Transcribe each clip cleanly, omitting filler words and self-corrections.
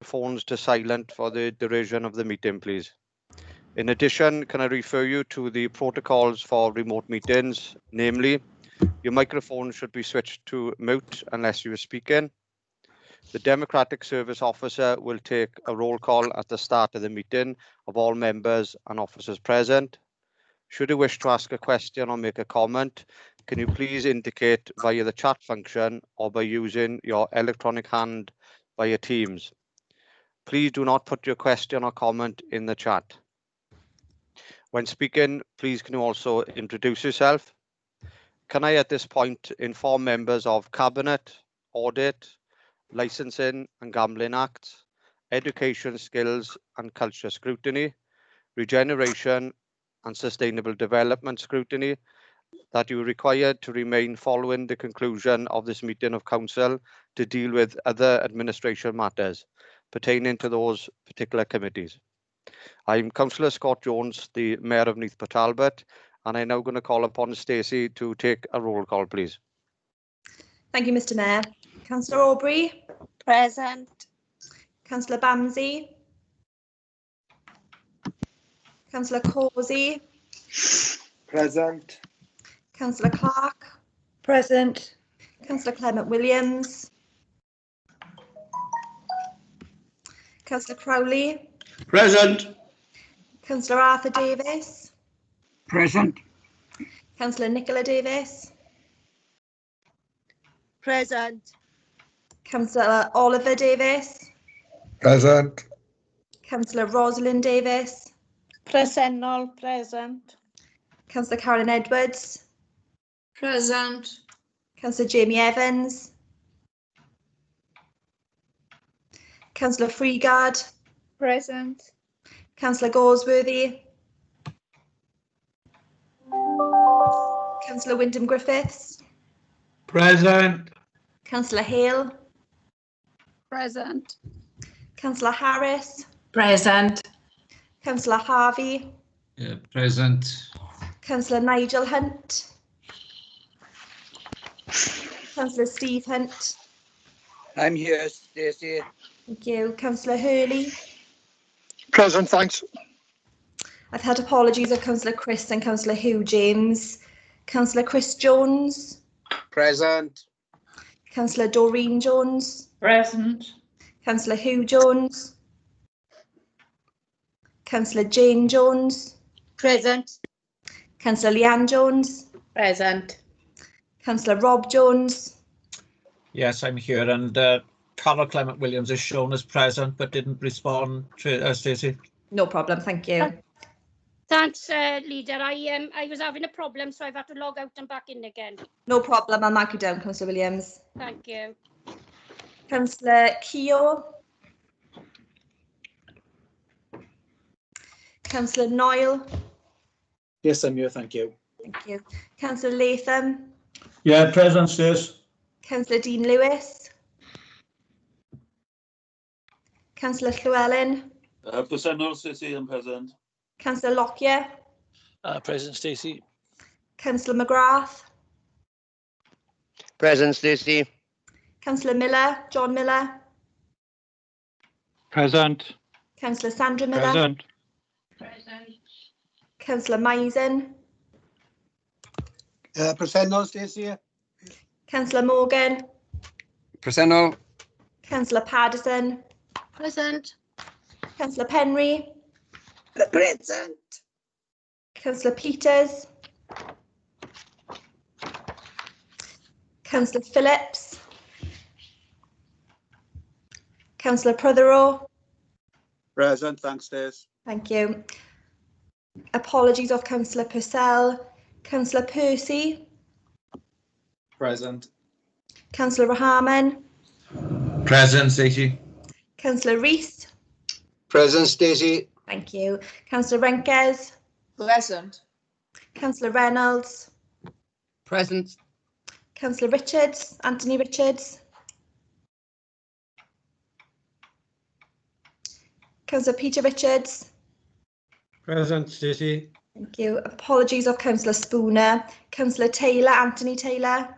phones to silent for the duration of the meeting, please. In addition, can I refer you to the protocols for remote meetings, namely, your microphone should be switched to mute unless you are speaking. The Democratic Service Officer will take a roll call at the start of the meeting of all members and officers present. Should you wish to ask a question or make a comment, can you please indicate via the chat function or by using your electronic hand via Teams. Please do not put your question or comment in the chat. When speaking, please can you also introduce yourself? Can I at this point inform members of Cabinet, Audit, Licensing and Gambling Act, Education, Skills and Culture Scrutiny, Regeneration and Sustainable Development Scrutiny that you are required to remain following the conclusion of this meeting of Council to deal with other administration matters pertaining to those particular committees. I'm Councillor Scott Jones, the Mayor of Neath Talbot, and I'm now going to call upon Stacey to take a roll call, please. Thank you, Mr. Mayor. Councillor Aubrey. Present. Councillor Bamsey. Councillor Causey. Present. Councillor Clark. Present. Councillor Clement Williams. Councillor Crowley. Present. Councillor Arthur Davis. Present. Councillor Nicola Davis. Present. Councillor Oliver Davis. Present. Councillor Rosalind Davis. Presennol. Present. Councillor Carolyn Edwards. Present. Councillor Jamie Evans. Councillor Freegard. Present. Councillor Galsworthy. Councillor Wyndham Griffiths. Present. Councillor Hale. Present. Councillor Harris. Present. Councillor Harvey. Present. Councillor Nigel Hunt. Councillor Steve Hunt. I'm here, Stacey. Thank you. Councillor Hurley. Present, thanks. I've had apologies of Councillor Chris and Councillor Hugh James. Councillor Chris Jones. Present. Councillor Doreen Jones. Present. Councillor Hugh Jones. Councillor Jane Jones. Present. Councillor Leanne Jones. Present. Councillor Rob Jones. Yes, I'm here, and Carol Clement Williams is shown as present but didn't respond to Stacey. No problem, thank you. Thanks, Leader. I was having a problem, so I've had to log out and back in again. No problem, I'll mark you down, Councillor Williams. Thank you. Councillor Keogh. Councillor Noyle. Yes, I'm here, thank you. Thank you. Councillor Latham. Yeah, present, Stace. Councillor Dean Lewis. Councillor Llewellyn. Presennol, Stacey, I'm present. Councillor Lockyer. Present, Stacey. Councillor McGrath. Present, Stacey. Councillor Miller, John Miller. Present. Councillor Sandra Miller. Present. Present. Councillor Misen. Presennol, Stacey. Councillor Morgan. Presennol. Councillor Paddison. Present. Councillor Penry. Present. Councillor Peters. Councillor Phillips. Councillor Prothero. Present, thanks, Stace. Thank you. Apologies of Councillor Purcell. Councillor Percy. Present. Councillor Rahaman. Present, Stacey. Councillor Rees. Present, Stacey. Thank you. Councillor Renkes. Present. Councillor Reynolds. Present. Councillor Richards. Anthony Richards. Councillor Peter Richards. Present, Stacey. Thank you. Apologies of Councillor Spooner. Councillor Taylor. Anthony Taylor.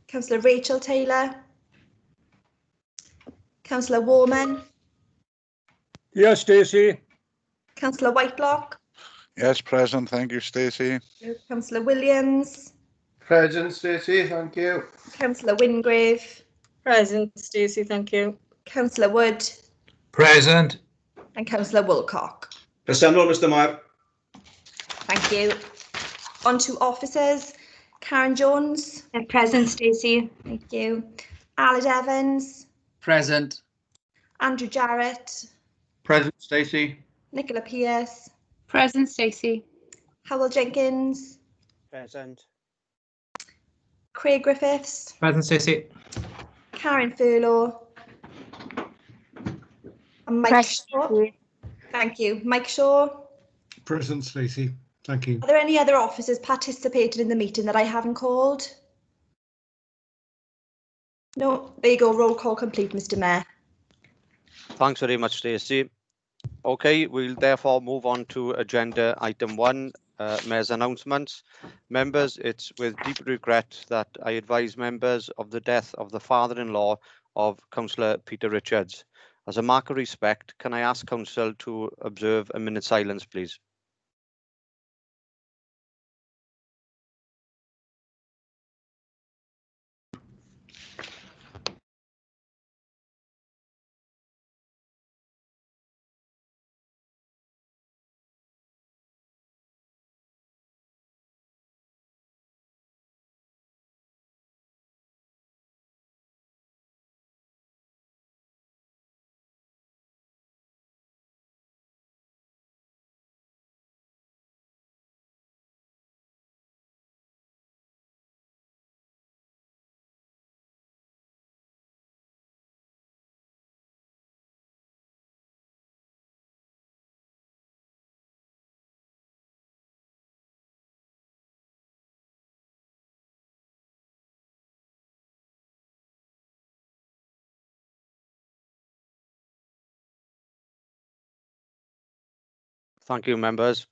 Councillor Rachel Taylor. Councillor Warman, Yes, Stacey. Councillor Whiteblock, Yes, present. Thank you, Stacey. Councillor Williams, Present, Stacey. Thank you. Councillor Wingrave, Present, Stacey, thank you. Councillor Wood, Present. and Councillor Woolcock. Presennol, Mr Mayor. Thank you. On to officers. Karen Jones. Present, Stacey. Thank you. Aled Evans, Present. Andrew Jarrett, Present, Stacey. Nicola Pearce, Present, Stacey. Howell Jenkins, Present. Craig Griffiths, Present, Stacey. Karen Furlow, and Mike Shaw. Thank you. Mike Shaw. Present, Stacey. Thank you. Are there any other officers participated in the meeting that I haven't called? No, there you go. Roll call complete, Mr. Mayor. Thanks very much, Stacey. Okay, we'll therefore move on to agenda item 1, Mayor's announcements. Members, it's with deep regret that I advise members of the death of the father-in-law of Councillor Peter Richards. As a mark of respect, can I ask Council to observe a minute's silence, please? Thank you, members.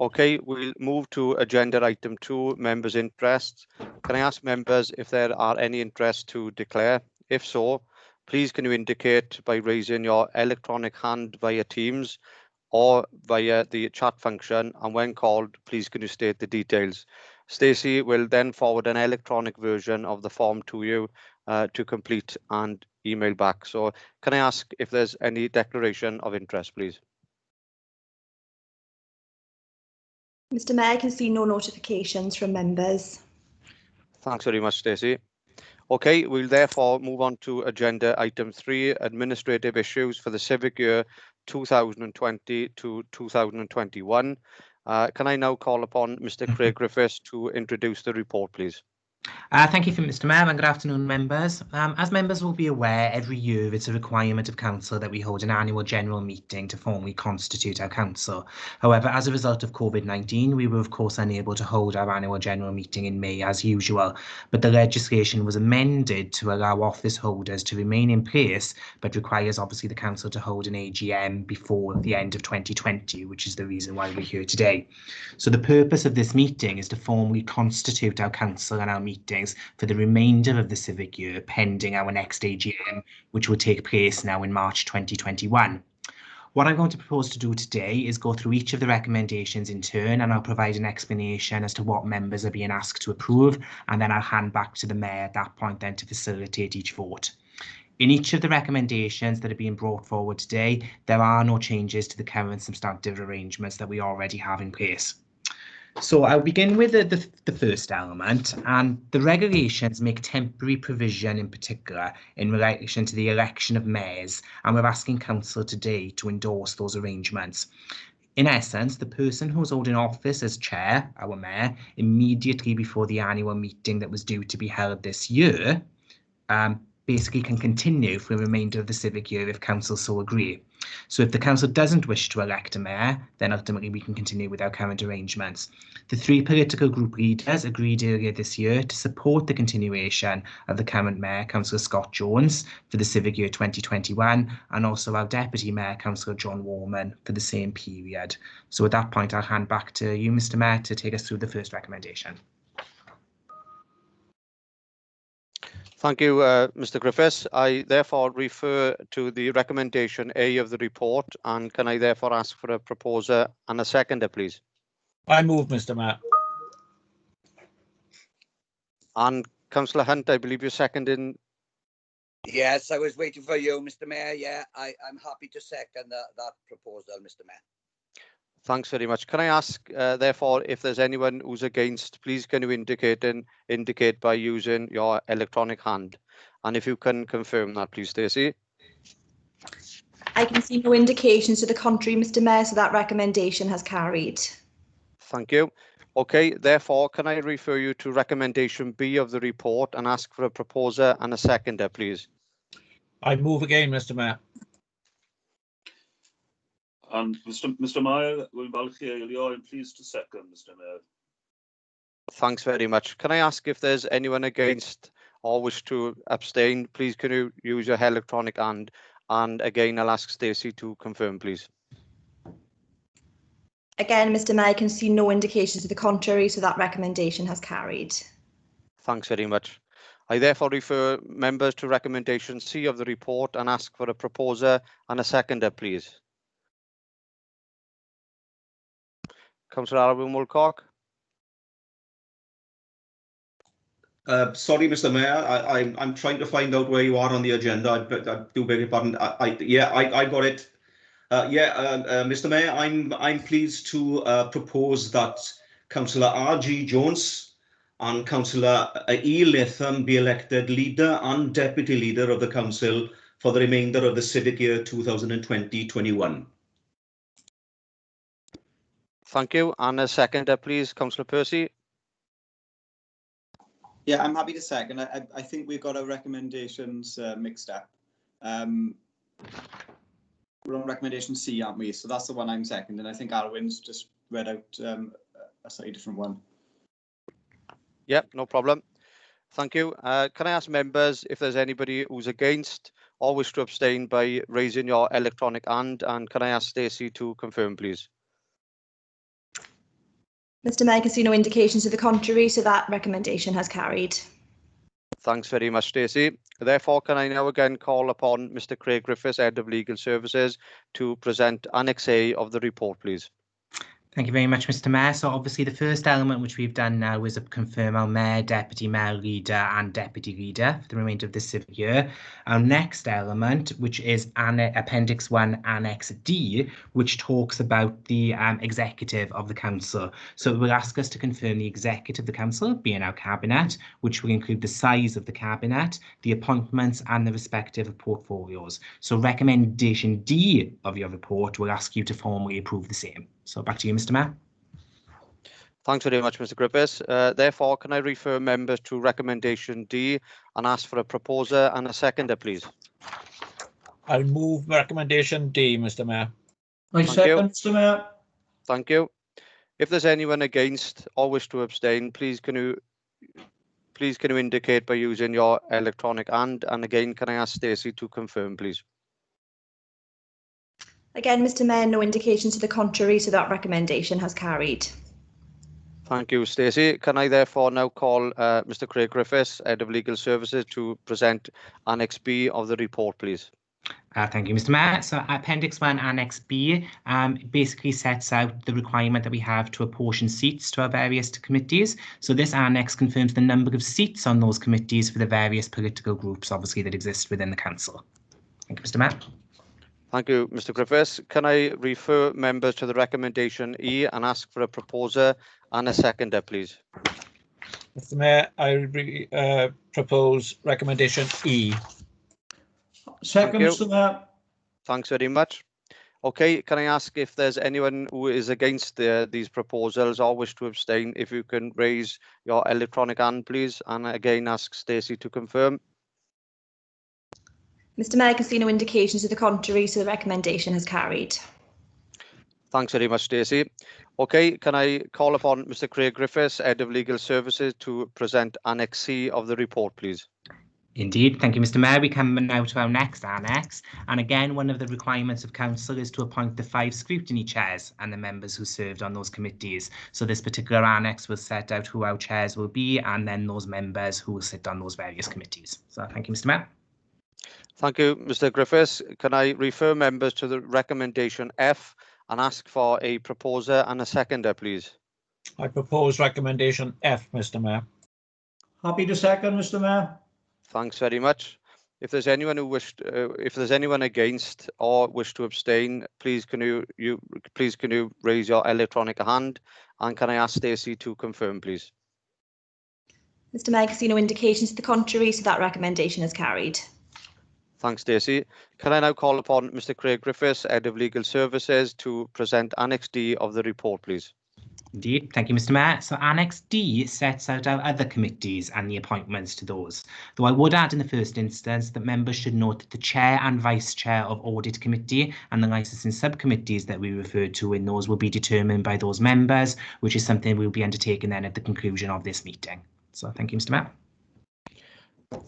Okay, we'll move to agenda item 2, members' interests. Can I ask members if there are any interests to declare? If so, please can you indicate by raising your electronic hand via Teams or via the chat function, and when called, please can you state the details. Stacey will then forward an electronic version of the form to you to complete and email back. So can I ask if there's any declaration of interest, please? Mr. Mayor, I can see no notifications from members. Thanks very much, Stacey. Okay, we'll therefore move on to agenda item 3, administrative issues for the civic year 2020 to 2021. Can I now call upon Mr. Craig Griffiths to introduce the report, please? Thank you, Mr. Mayor, and good afternoon, members. As members will be aware, every year it's a requirement of Council that we hold an annual general meeting to formally constitute our Council. However, as a result of COVID-19, we were of course unable to hold our annual general meeting in May as usual, but the legislation was amended to allow office holders to remain in place, but requires obviously the Council to hold an AGM before the end of 2020, which is the reason why we're here today. So the purpose of this meeting is to formally constitute our Council and our meetings for the remainder of the civic year, pending our next AGM, which will take place now in March 2021. What I'm going to propose to do today is go through each of the recommendations in turn, and I'll provide an explanation as to what members are being asked to approve, and then I'll hand back to the Mayor at that point then to facilitate each vote. In each of the recommendations that are being brought forward today, there are no changes to the current substantive arrangements that we already have in place. So I'll begin with the first element, and the regulations make temporary provision in particular in relation to the election of mayors, and we're asking Council today to endorse those arrangements. In essence, the person who's holding office as chair, our mayor, immediately before the annual meeting that was due to be held this year, basically can continue for the remainder of the civic year if Council so agree. So if the Council doesn't wish to elect a mayor, then ultimately we can continue with our current arrangements. The 3 political group leaders agreed earlier this year to support the continuation of the current mayor, Councillor Scott Jones, for the civic year 2021, and also our deputy mayor, Councillor John Warman, for the same period. So at that point, I'll hand back to you, Mr. Mayor, to take us through the first recommendation. Thank you, Mr. Griffiths. I therefore refer to the recommendation A of the report, and can I therefore ask for a proposer and a seconder, please? I move, Mr. Mayor. And Councillor Hunt, I believe you're seconding. Yes, I was waiting for you, Mr. Mayor. Yeah, I'm happy to second that proposal, Mr. Mayor. Thanks very much. Can I ask, therefore, if there's anyone who's against, please can you indicate by using your electronic hand? And if you can confirm that, please, Stacey. I can see no indications to the contrary, Mr. Mayor, so that recommendation has carried. Thank you. Okay, therefore, can I refer you to recommendation B of the report and ask for a proposer and a seconder, please? I move again, Mr. Mayor. And Mr. Mayor, wy'n falch i eilio, I'm pleased to second, Mr. Mayor. Thanks very much. Can I ask if there's anyone against or wish to abstain? Please can you use your electronic hand? And again, I'll ask Stacey to confirm, please. Again, Mr. Mayor, I can see no indications to the contrary, so that recommendation has carried. Thanks very much. I therefore refer members to recommendation C of the report and ask for a proposer and a seconder, please. Councillor Alwyn-Woolcock. Sorry, Mr. Mayor, I'm trying to find out where you are on the agenda. I do beg your pardon. I got it. Mr. Mayor, I'm pleased to propose that Councillor R.G. Jones and Councillor E. Latham be elected leader and deputy leader of the council for the remainder of the civic year 2020-21. Thank you. And a seconder, please, Councillor Percy. Yeah, I'm happy to second. I think we've got our recommendations mixed up. We're on recommendation C, aren't we? So that's the one I'm seconding. I think Alwyn's just read out a slightly different one. Yep, no problem. Thank you. Can I ask members if there's anybody who's against or wish to abstain by raising your electronic hand? And can I ask Stacey to confirm, please? Mr. Mayor, I can see no indications to the contrary, so that recommendation has carried. Thanks very much, Stacey. Therefore, can I now again call upon Mr. Craig Griffiths, Head of Legal Services, to present Annex A of the report, please. Thank you very much, Mr. Mayor. So obviously the first element which we've done now is to confirm our Mayor, Deputy Mayor, Leader and Deputy Leader for the remainder of this civic year. Our next element, which is Appendix 1, Annex D, which talks about the executive of the council. So it will ask us to confirm the executive of the council, being our cabinet, which will include the size of the cabinet, the appointments and the respective portfolios. So recommendation D of your report will ask you to formally approve the same. So back to you, Mr. Mayor. Thanks very much, Mr. Griffiths. Therefore, can I refer members to recommendation D and ask for a proposer and a seconder, please? I'll move recommendation D, Mr. Mayor. I second, Mr. Mayor. Thank you. If there's anyone against or wish to abstain, please can you indicate by using your electronic hand? And again, can I ask Stacey to confirm, please? Again, Mr. Mayor, no indications to the contrary, so that recommendation has carried. Thank you, Stacey. Can I therefore now call Mr. Craig Griffiths, Head of Legal Services, to present Annex B of the report, please? Thank you, Mr. Mayor. So Appendix 1, Annex B basically sets out the requirement that we have to apportion seats to our various committees. So this annex confirms the number of seats on those committees for the various political groups, obviously, that exist within the council. Thank you, Mr. Mayor. Thank you, Mr. Griffiths. Can I refer members to the recommendation E and ask for a proposer and a seconder, please? Mr. Mayor, I propose recommendation E. Second, Mr. Mayor. Thanks very much. Okay, can I ask if there's anyone who is against these proposals or wish to abstain? If you can raise your electronic hand, please, and again ask Stacey to confirm. Mr. Mayor, I can see no indications to the contrary, so the recommendation has carried. Thanks very much, Stacey. Okay, can I call upon Mr. Craig Griffiths, Head of Legal Services, to present Annex C of the report, please? Indeed, thank you, Mr. Mayor. We come now to our next annex. And again, one of the requirements of council is to appoint the 5 scrutiny chairs and the members who served on those committees. So this particular annex will set out who our chairs will be and then those members who will sit on those various committees. So thank you, Mr. Mayor. Thank you, Mr. Griffiths. Can I refer members to the recommendation F and ask for a proposer and a seconder, please? I propose recommendation F, Mr. Mayor. Happy to second, Mr. Mayor. Thanks very much. If there's anyone who if there's anyone against or wish to abstain, please can you raise your electronic hand, and can I ask Stacey to confirm, please? Mr. Mayor, I can see no indications to the contrary, so that recommendation is carried. Thanks, Stacey. Can I now call upon Mr. Craig Griffiths, Head of Legal Services, to present Annex D of the report, please? Indeed, thank you, Mr. Mayor. So Annex D sets out our other committees and the appointments to those. Though I would add in the first instance that members should note that the Chair and Vice Chair of Audit Committee and the licensing subcommittees that we refer to in those will be determined by those members, which is something we'll be undertaking then at the conclusion of this meeting. So thank you, Mr. Mayor.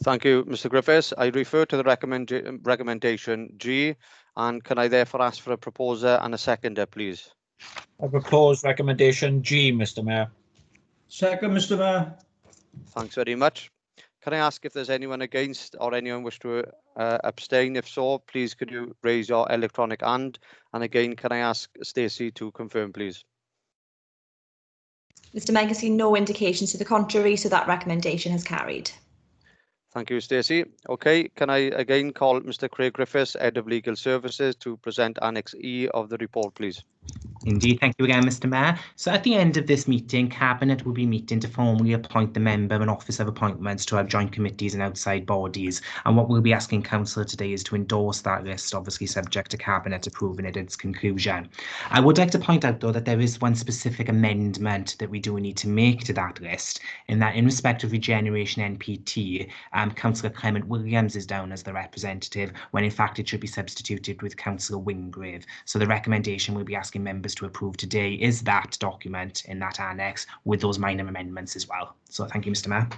Thank you, Mr. Griffiths. I refer to the recommendation G, and can I therefore ask for a proposer and a seconder, please? I propose recommendation G, Mr. Mayor. Second, Mr. Mayor. Thanks very much. Can I ask if there's anyone against or anyone wish to abstain? If so, please could you raise your electronic hand? And again, can I ask Stacey to confirm, please? Mr. Mayor, I can see no indications to the contrary, so that recommendation has carried. Thank you, Stacey. Okay, can I again call Mr. Craig Griffiths, Head of Legal Services, to present Annex E of the report, please? Indeed, thank you again, Mr. Mayor. So at the end of this meeting, Cabinet will be meeting to formally appoint the member and Office of Appointments to our joint committees and outside bodies. And what we'll be asking Council today is to endorse that list, obviously subject to Cabinet approving it at its conclusion. I would like to point out, though, that there is one specific amendment that we do need to make to that list, in that in respect of Regeneration NPT, Councillor Clement Williams is down as the representative, when in fact it should be substituted with Councillor Wingrave. So the recommendation we'll be asking members to approve today is that document in that annex with those minor amendments as well. So thank you, Mr. Mayor.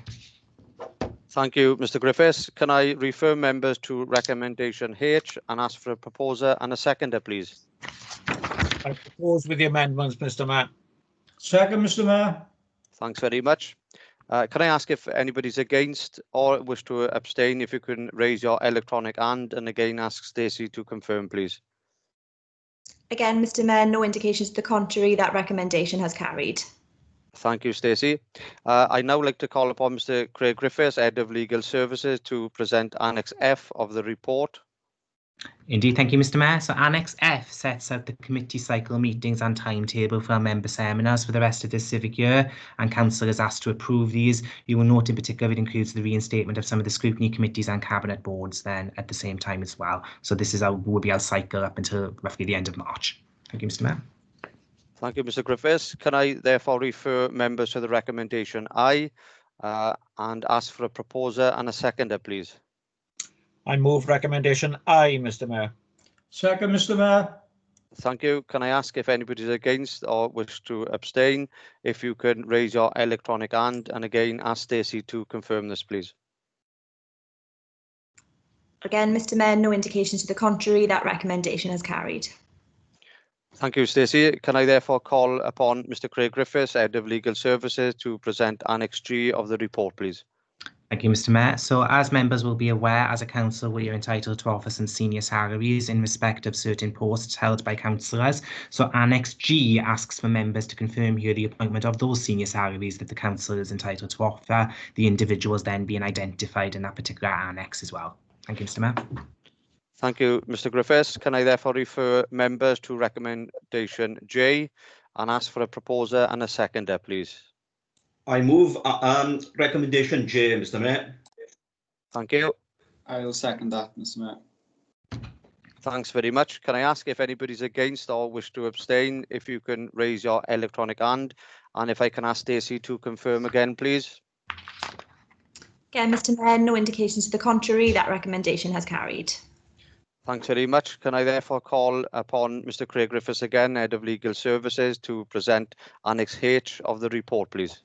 Thank you, Mr. Griffiths. Can I refer members to recommendation H and ask for a proposer and a seconder, please? I propose with the amendments, Mr. Mayor. Second, Mr. Mayor. Thanks very much. Can I ask if anybody's against or wish to abstain, if you can raise your electronic hand, and again ask Stacey to confirm, please? Again, Mr. Mayor, no indications to the contrary, that recommendation has carried. Thank you, Stacey. I'd now like to call upon Mr. Craig Griffiths, Head of Legal Services, to present Annex F of the report. Indeed, thank you, Mr. Mayor. So Annex F sets out the committee cycle meetings and timetable for our member seminars for the rest of this civic year, and Council is asked to approve these. You will note in particular it includes the reinstatement of some of the scrutiny committees and cabinet boards then at the same time as well. So this is will be our cycle up until roughly the end of March. Thank you, Mr. Mayor. Thank you, Mr. Griffiths. Can I therefore refer members to the recommendation I and ask for a proposer and a seconder, please? I move recommendation I, Mr. Mayor. Second, Mr. Mayor. Thank you. Can I ask if anybody's against or wish to abstain, if you can raise your electronic hand, and again ask Stacey to confirm this, please? Again, Mr. Mayor, no indications to the contrary, that recommendation has carried. Thank you, Stacey. Can I therefore call upon Mr. Craig Griffiths, Head of Legal Services, to present Annex G of the report, please? Thank you, Mr. Mayor. So as members will be aware, as a council, we are entitled to offer some senior salaries in respect of certain posts held by councillors. So Annex G asks for members to confirm here the appointment of those senior salaries that the council is entitled to offer, the individuals then being identified in that particular annex as well. Thank you, Mr. Mayor. Thank you, Mr. Griffiths. Can I therefore refer members to recommendation J and ask for a proposer and a seconder, please? I move recommendation J, Mr. Mayor. Thank you. I will second that, Mr. Mayor. Thanks very much. Can I ask if anybody's against or wish to abstain, if you can raise your electronic hand, and if I can ask Stacey to confirm again, please? Again, Mr. Mayor, no indications to the contrary, that recommendation has carried. Thanks very much. Can I therefore call upon Mr. Craig Griffiths again, Head of Legal Services, to present Annex H of the report, please?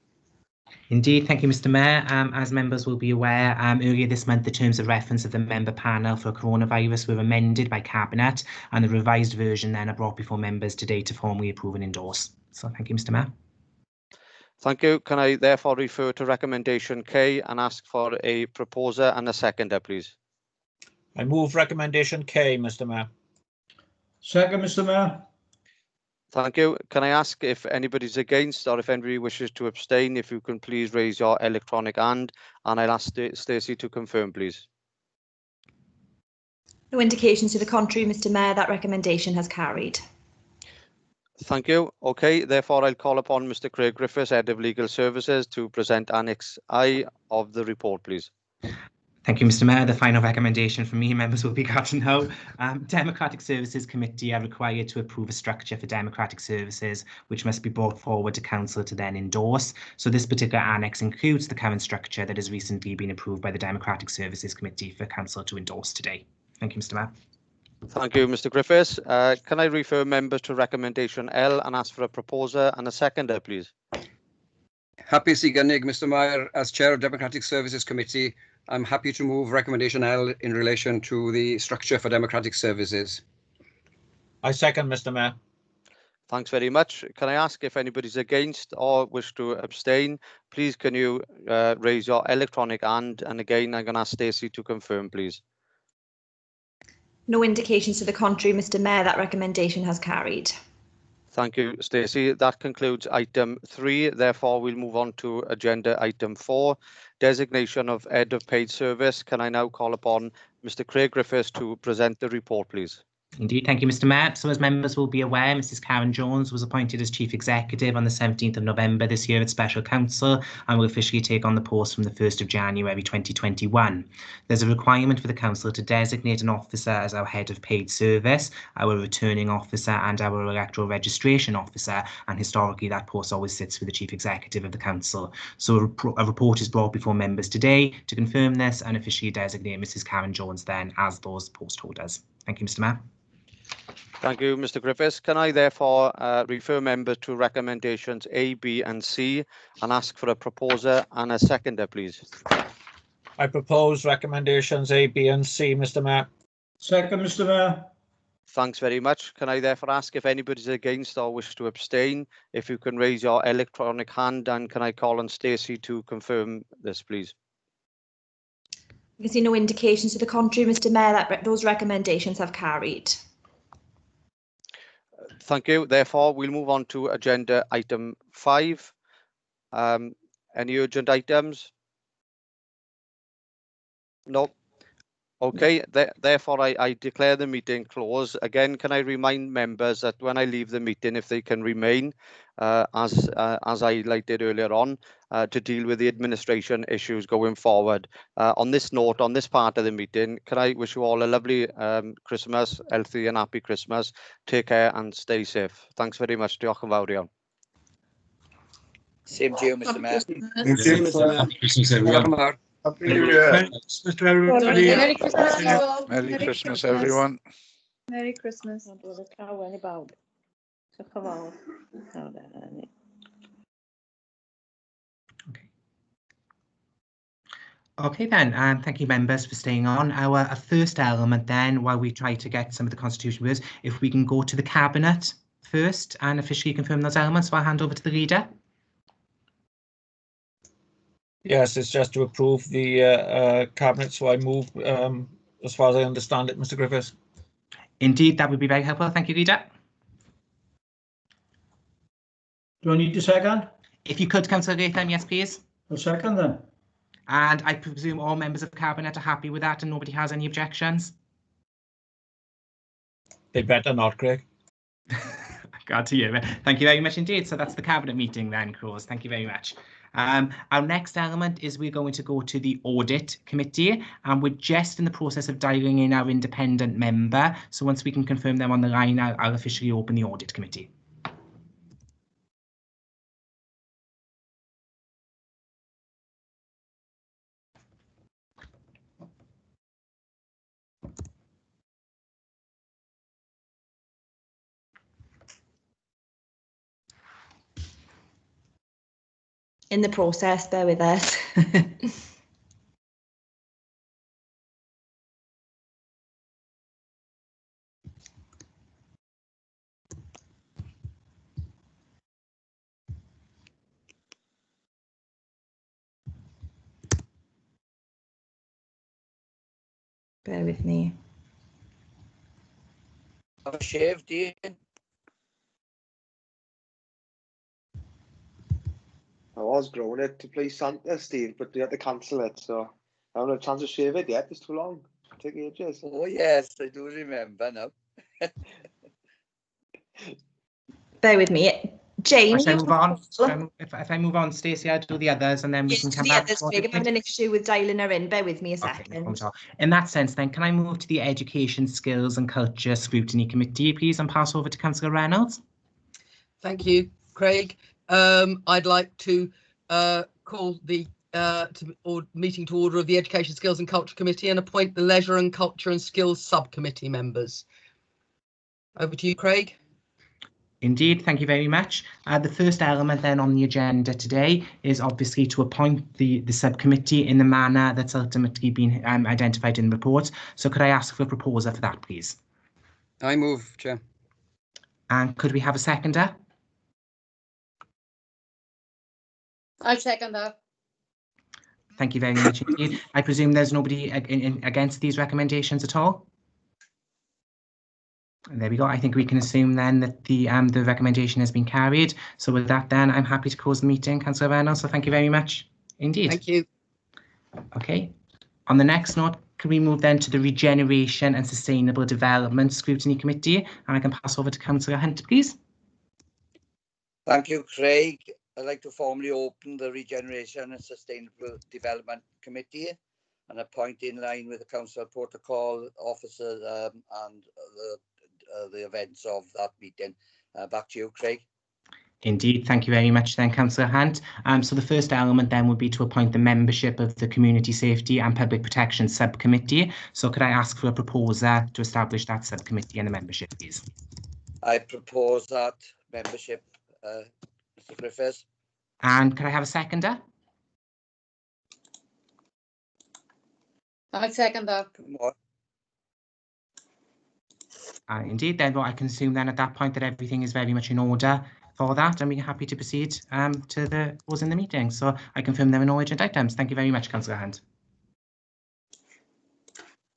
Indeed, thank you, Mr. Mayor. As members will be aware, earlier this month, the terms of reference of the member panel for coronavirus were amended by Cabinet, and the revised version then are brought before members today to formally approve and endorse. So thank you, Mr. Mayor. Thank you. Can I therefore refer to recommendation K and ask for a proposer and a seconder, please? I move recommendation K, Mr. Mayor. Second, Mr. Mayor. Thank you. Can I ask if anybody's against or if anybody wishes to abstain, if you can please raise your electronic hand, and I'll ask Stacey to confirm, please. No indications to the contrary, Mr. Mayor. That recommendation has carried. Thank you. Okay, therefore I'll call upon Mr. Craig Griffiths, Head of Legal Services, to present Annex I of the report, please. Thank you, Mr. Mayor. The final recommendation from me, members will be gotten now. Democratic Services Committee are required to approve a structure for democratic services, which must be brought forward to Council to then endorse. So this particular annex includes the current structure that has recently been approved by the Democratic Services Committee for Council to endorse today. Thank you, Mr. Mayor. Thank you, Mr. Griffiths. Can I refer members to recommendation L and ask for a proposer and a seconder, please? Happy to see Gynnig, Mr. Mayor. As Chair of Democratic Services Committee, I'm happy to move recommendation L in relation to the structure for democratic services. I second, Mr. Mayor. Thanks very much. Can I ask if anybody's against or wish to abstain? Please can you raise your electronic hand, and again I'm going to ask Stacey to confirm, please. No indications to the contrary, Mr. Mayor. That recommendation has carried. Thank you, Stacey. That concludes item 3. Therefore, we'll move on to agenda item 4, designation of head of paid service. Can I now call upon Mr. Craig Griffiths to present the report, please? Indeed, thank you, Mr. Mayor. So as members will be aware, Mrs. Karen Jones was appointed as Chief Executive on the 17th of November this year at Special Council and will officially take on the post from the 1st of January 2021. There's a requirement for the Council to designate an officer as our head of paid service, our returning officer and our electoral registration officer, and historically that post always sits with the Chief Executive of the Council. So a report is brought before members today to confirm this and officially designate Mrs. Karen Jones then as those post holders. Thank you, Mr. Mayor. Thank you, Mr. Griffiths. Can I therefore refer members to recommendations A, B and C and ask for a proposer and a seconder, please? I propose recommendations A, B and C, Mr. Mayor. Second, Mr. Mayor. Thanks very much. Can I therefore ask if anybody's against or wish to abstain, if you can raise your electronic hand, and can I call on Stacey to confirm this, please? You can see no indications to the contrary, Mr. Mayor. That those recommendations have carried. Thank you. Therefore, we'll move on to agenda item 5. Any urgent items? No. Okay. Therefore, I declare the meeting closed. Again, can I remind members that when I leave the meeting, if they can remain, as I highlighted earlier on, to deal with the administration issues going forward. On this note, on this part of the meeting, can I wish you all a lovely Christmas, healthy and happy Christmas. Take care and stay safe. Thanks very much. Diolch yn fawr iawn. Same to you, Mr. Mayor. Same, Mr. Mayor. Christmas, everyone. Happy New Year. Merry Christmas to everybody. Merry Christmas to you all. Merry Christmas, everyone. Merry Christmas. Okay then, thank you members for staying on. Our first element then, while we try to get some of the constitution words, if we can go to the Cabinet first and officially confirm those elements, so I'll hand over to the leader. Yes, it's just to approve the Cabinet, so I move, as far as I understand it, Mr. Griffiths. Indeed, that would be very helpful. Thank you, leader. Do I need a second? If you could, Councillor Latham, yes, please. A second then. And I presume all members of Cabinet are happy with that and nobody has any objections? They better not, Craig. Glad to hear it. Thank you very much indeed. So that's the Cabinet meeting then, closed. Thank you very much. Our next element is we're going to go to the Audit Committee, and we're just in the process of dialing in our independent member. So once we can confirm them on the line, I'll officially open the Audit Committee. in the process, bear with us. Bear with me. Have a shave, Dean. I was growing it to play Santa, Steve, but we had to cancel it, so I haven't had a chance to shave it yet. It's too long. It'll take ages. Oh yes, I do remember now. Bear with me. Jane, Shall I move on? If I move on, Stacey, I'll do the others and then we can come back. I'm having an issue with dialing her in. Bear with me a second. In that sense, then, can I move to the Education, Skills and Culture Scrutiny Committee, please, and pass over to Councillor Reynolds? Thank you, Craig. I'd like to call the meeting to order of the Education, Skills and Culture Committee and appoint the Leisure and Culture and Skills Subcommittee members. Over to you, Craig. Indeed, thank you very much. The first element then on the agenda today is obviously to appoint the subcommittee in the manner that's ultimately been identified in the report. So could I ask for a proposer for that, please? I move, Chair. And could we have a seconder? I second that. Thank you very much indeed. I presume there's nobody against these recommendations at all? And there we go. I think we can assume then that the recommendation has been carried. So with that then, I'm happy to close the meeting, Councillor Reynolds. So thank you very much indeed. Thank you. Okay. On the next note, can we move then to the Regeneration and Sustainable Development Scrutiny Committee? And I can pass over to Councillor Hunt, please. Thank you, Craig. I'd like to formally open the Regeneration and Sustainable Development Committee and appoint in line with the Council Protocol officers and the events of that meeting. Back to you, Craig. Indeed, thank you very much then, Councillor Hunt. So the first element then would be to appoint the membership of the Community Safety and Public Protection Subcommittee. So could I ask for a proposer to establish that subcommittee and the membership, please? I propose that membership, Mr. Griffiths. And could I have a seconder? I second that. Indeed, then I can assume then at that point that everything is very much in order for that, and we're happy to proceed to the close in the meeting. So I confirm there are no urgent items. Thank you very much, Councillor Hunt.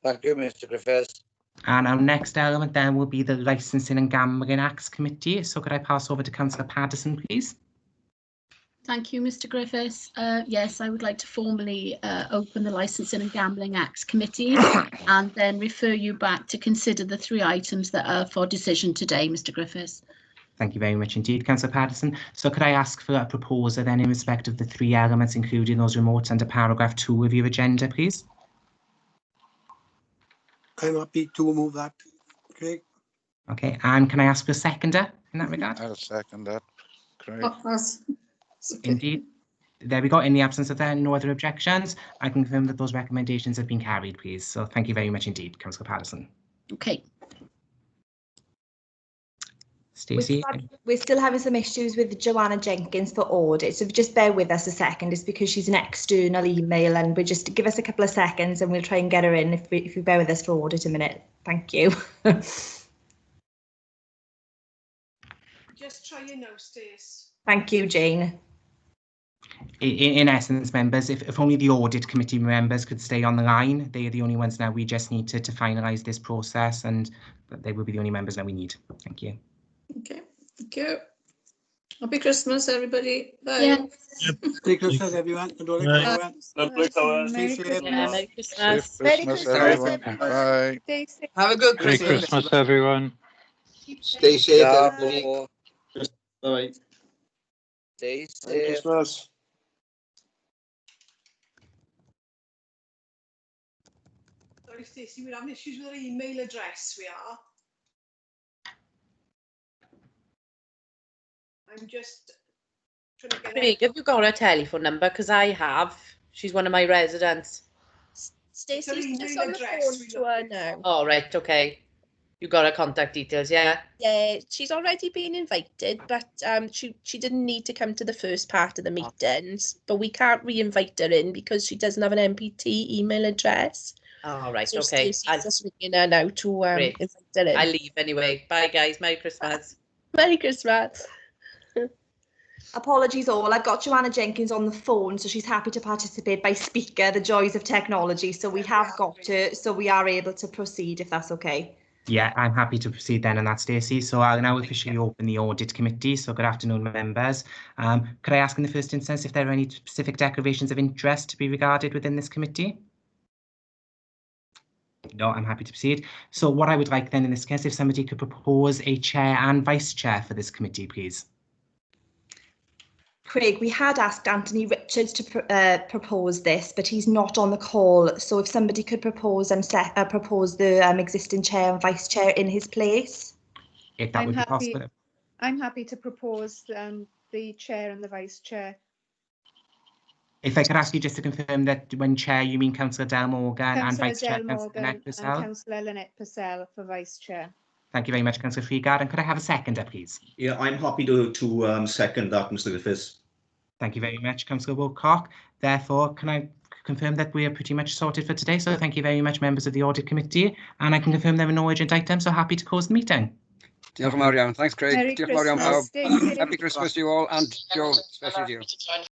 Thank you, Mr. Griffiths. And our next element then will be the Licensing and Gambling Acts Committee. So could I pass over to Councillor Paterson, please? Thank you, Mr. Griffiths. Yes, I would like to formally open the Licensing and Gambling Acts Committee and then refer you back to consider the 3 items that are for decision today, Mr. Griffiths. Thank you very much indeed, Councillor Paterson. So could I ask for a proposer then in respect of the 3 elements, including those remotes under paragraph 2 of your agenda, please? I'm happy to move that, Craig. Okay, and can I ask for a seconder in that regard? I'll second that, Craig. Indeed. There we go. In the absence of no other objections, I can confirm that those recommendations have been carried, please. So thank you very much indeed, Councillor Paterson. Okay. Stacey? We're still having some issues with Joanna Jenkins for audit, so just bear with us a second. It's because she's an external email, and we just give us a couple of seconds and we'll try and get her in if you bear with us for audit a minute. Thank you. Just try your nose, Stace. Thank you, Jane. In essence, members, if only the audit committee members could stay on the line, they are the only ones now. We just need to finalise this process, and they will be the only members that we need. Thank you. Okay, thank you. Happy Christmas, everybody. Bye. Yeah. Happy Christmas, everyone. Merry Christmas. Merry Christmas. Safe Christmas, everyone. Bye. Have a good Merry Christmas. Christmas, everyone. Stay safe, everybody. Bye. Stay Merry safe. Christmas. Sorry, Stacey, we're having issues with our email address. We are. I'm just trying to get. Craig, have you got her telephone number? Because I have. She's one of my residents. Stacey's just on the phone to her now. Oh, right, okay. You got her contact details, yeah? Yeah, she's already been invited, but she didn't need to come to the first part of the meetings, but we can't re-invite her in because she doesn't have an MPT email address. All right, So okay. Stacey's just ringing her now to Great. invite her in. I leave anyway. Bye, guys. Merry Christmas. Merry Christmas. Apologies all, I've got Joanna Jenkins on the phone, so she's happy to participate by speaker, the joys of technology. So we have got her, so we are able to proceed if that's okay. Yeah, I'm happy to proceed then on that, Stacey. So I'll now officially open the audit committee. So good afternoon, members. Could I ask in the first instance if there are any specific declarations of interest to be regarded within this committee? No, I'm happy to proceed. So what I would like then in this case, if somebody could propose a chair and vice chair for this committee, please. Craig, we had asked Anthony Richards to propose this, but he's not on the call. So if somebody could propose and propose the existing chair and vice chair in his place. If that would be possible. I'm happy to propose the chair and the vice chair. If I could ask you just to confirm that when chair you mean Councillor Del Morgan and vice chair Councillor and Purcell. Councillor Lynette Purcell for vice chair. Thank you very much, Councillor Freegard. And could I have a seconder, please? Yeah, I'm happy to second that, Mr. Griffiths. Thank you very much, Councillor Wilcock. Therefore, can I confirm that we are pretty much sorted for today? So thank you very much, members of the Audit Committee. And I can confirm there are no urgent items, so happy to close the meeting. Diolch yn fawr iawn. Thanks, Craig. Merry Diolch yn fawr iawn Christmas. pawb. Happy Christmas to you all, and Joe, especially to you.